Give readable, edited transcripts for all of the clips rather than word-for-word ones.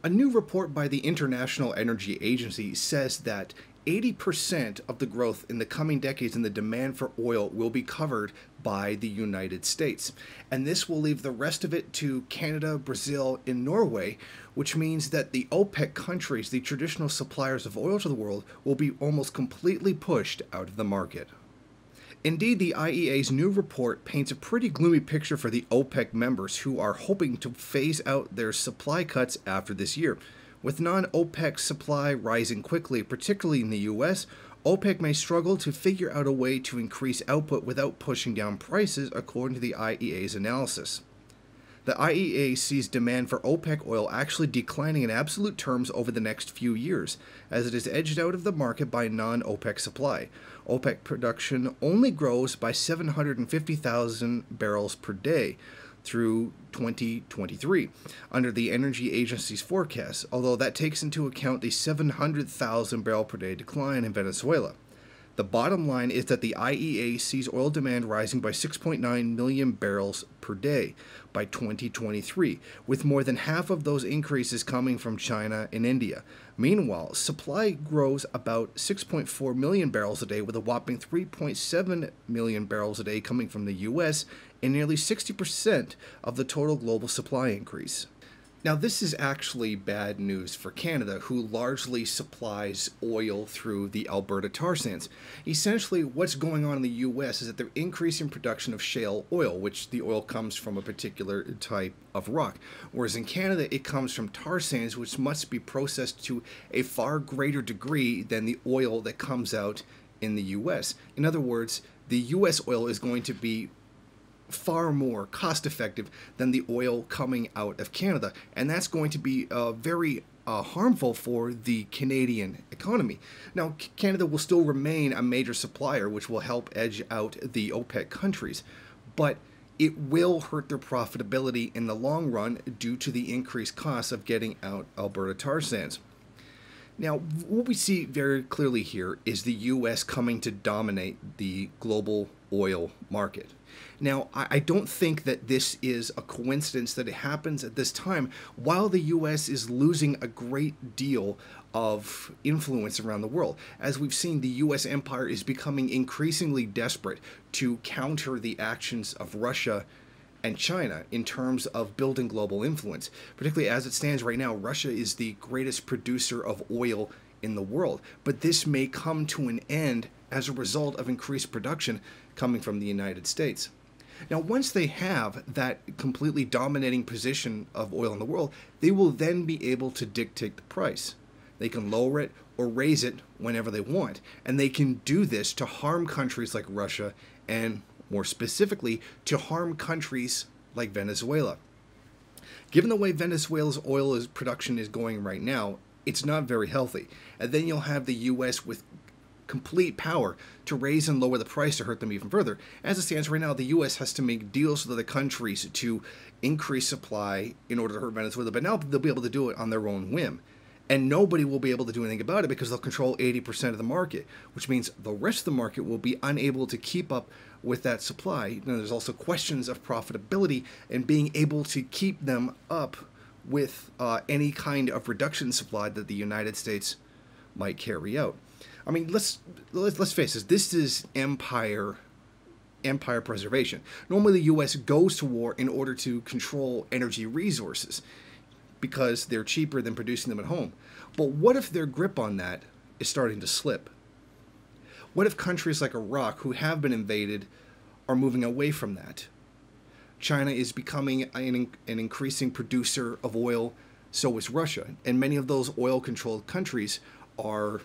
A new report by the International Energy Agency says that 80% of the growth in the coming decades in the demand for oil will be covered by the United States. And this will leave the rest of it to Canada, Brazil, and Norway, which means that the OPEC countries, the traditional suppliers of oil to the world, will be almost completely pushed out of the market. Indeed, the IEA's new report paints a pretty gloomy picture for the OPEC members who are hoping to phase out their supply cuts after this year. With non-OPEC supply rising quickly, particularly in the US, OPEC may struggle to figure out a way to increase output without pushing down prices, according to the IEA's analysis. The IEA sees demand for OPEC oil actually declining in absolute terms over the next few years, as it is edged out of the market by non-OPEC supply. OPEC production only grows by 750,000 barrels per day through 2023, under the Energy Agency's forecast, although that takes into account the 700,000 barrel per day decline in Venezuela. The bottom line is that the IEA sees oil demand rising by 6.9 million barrels per day by 2023, with more than half of those increases coming from China and India. Meanwhile, supply grows about 6.4 million barrels a day, with a whopping 3.7 million barrels a day coming from the US, and nearly 60% of the total global supply increase. Now, this is actually bad news for Canada, who largely supplies oil through the Alberta tar sands. Essentially, what's going on in the U.S. is that they're increasing production of shale oil, which the oil comes from a particular type of rock. Whereas in Canada, it comes from tar sands, which must be processed to a far greater degree than the oil that comes out in the U.S. In other words, the U.S. oil is going to be far more cost-effective than the oil coming out of Canada, and that's going to be very harmful for the Canadian economy. Now, Canada will still remain a major supplier, which will help edge out the OPEC countries, but it will hurt their profitability in the long run due to the increased costs of getting out Alberta tar sands. Now, what we see very clearly here is the U.S. coming to dominate the global oil market. Now, I don't think that this is a coincidence that it happens at this time while the U.S. is losing a great deal of influence around the world. As we've seen, the U.S. empire is becoming increasingly desperate to counter the actions of Russia and China in terms of building global influence. Particularly as it stands right now, Russia is the greatest producer of oil in the world. But this may come to an end as a result of increased production coming from the United States. Now, once they have that completely dominating position of oil in the world, they will then be able to dictate the price. They can lower it or raise it whenever they want. And they can do this to harm countries like Russia and, more specifically, to harm countries like Venezuela. Given the way Venezuela's oil production is going right now, it's not very healthy. And then you'll have the U.S. with complete power to raise and lower the price to hurt them even further. As it stands right now, the U.S. has to make deals with other countries to increase supply in order to hurt Venezuela, but now they'll be able to do it on their own whim. And nobody will be able to do anything about it because they'll control 80% of the market, which means the rest of the market will be unable to keep up with that supply. Now, there's also questions of profitability and being able to keep them up with any kind of reduction in supply that the United States might carry out. I mean, let's face it, this is empire preservation. Normally, the U.S. goes to war in order to control energy resources because they're cheaper than producing them at home. But what if their grip on that is starting to slip? What if countries like Iraq, who have been invaded, are moving away from that? China is becoming an increasing producer of oil, so is Russia. And many of those oil-controlled countries are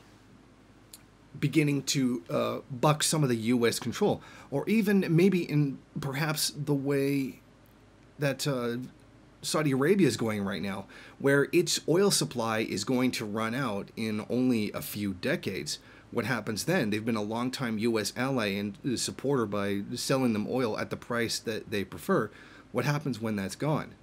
beginning to buck some of the U.S. control, or even maybe in perhaps the way that Saudi Arabia is going right now, where its oil supply is going to run out in only a few decades. What happens then? They've been a longtime U.S. ally and supporter by selling them oil at the price that they prefer. What happens when that's gone?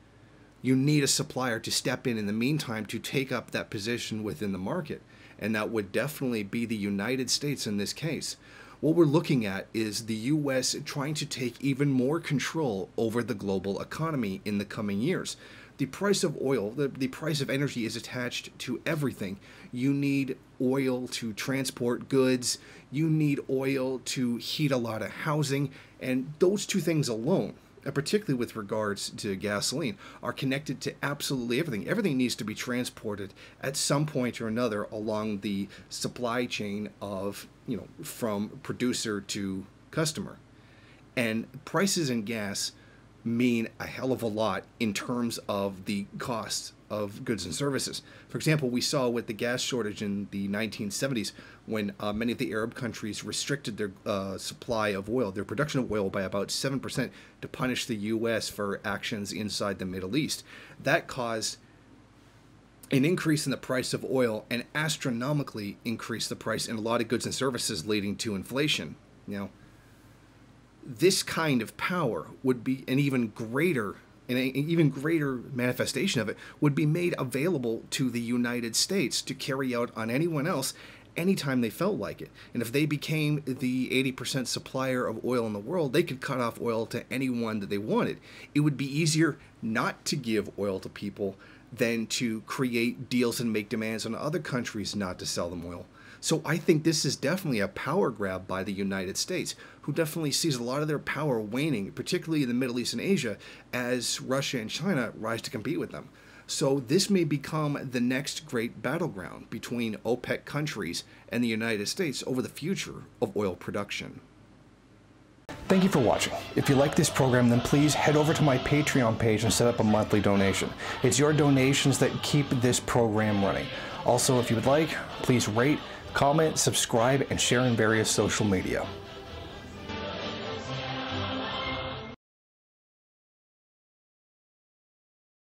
You need a supplier to step in the meantime to take up that position within the market. And that would definitely be the United States in this case. What we're looking at is the U.S. trying to take even more control over the global economy in the coming years. The price of oil, the price of energy is attached to everything. You need oil to transport goods. You need oil to heat a lot of housing. And those two things alone, and particularly with regards to gasoline, are connected to absolutely everything. Everything needs to be transported at some point or another along the supply chain of, from producer to customer. And prices in gas mean a hell of a lot in terms of the costs of goods and services. For example, we saw with the gas shortage in the 1970s when many of the Arab countries restricted their supply of oil, their production of oil by about 7% to punish the U.S. for actions inside the Middle East. That caused an increase in the price of oil and astronomically increased the price in a lot of goods and services, leading to inflation. This kind of power would be an even greater manifestation of it would be made available to the United States to carry out on anyone else anytime they felt like it. And if they became the 80% supplier of oil in the world, they could cut off oil to anyone that they wanted. It would be easier not to give oil to people than to create deals and make demands on other countries not to sell them oil. So I think this is definitely a power grab by the United States, who definitely sees a lot of their power waning, particularly in the Middle East and Asia, as Russia and China rise to compete with them. So this may become the next great battleground between OPEC countries and the United States over the future of oil production. Thank you for watching. If you like this program, then please head over to my Patreon page and set up a monthly donation. It's your donations that keep this program running. Also, if you would like, please rate, comment, subscribe, and share in various social media.